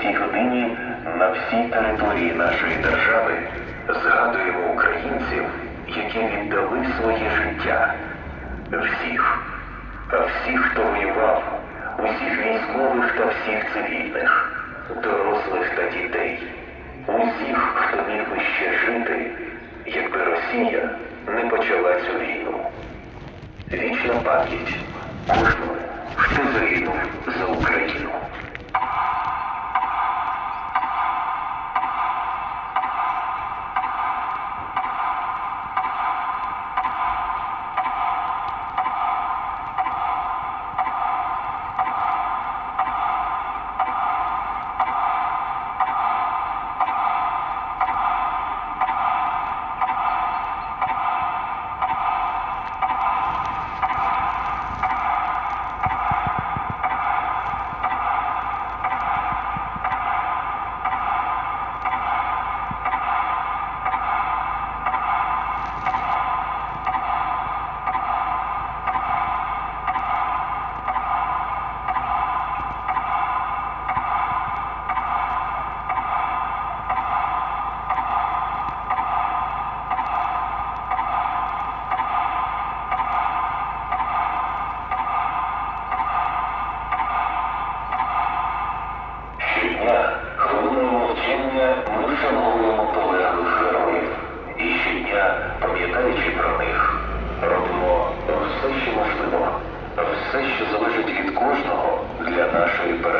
9 годині на всій території нашої держави згадуємо українців, які віддали своє життя. Всіх. А всіх, хто воював, усіх військових та всіх цивільних, дорослих та дітей, усіх, хто міг би ще жити, якби Росія не почала цю війну. Вічна пам'ять кожного, хто загинув за Україну. Хвилиною мовчання ми вшановуємо полеглих героїв. І щодня, пам'ятаючи про них, робимо все, що можливо, все, що залежить від кожного для нашої перемоги.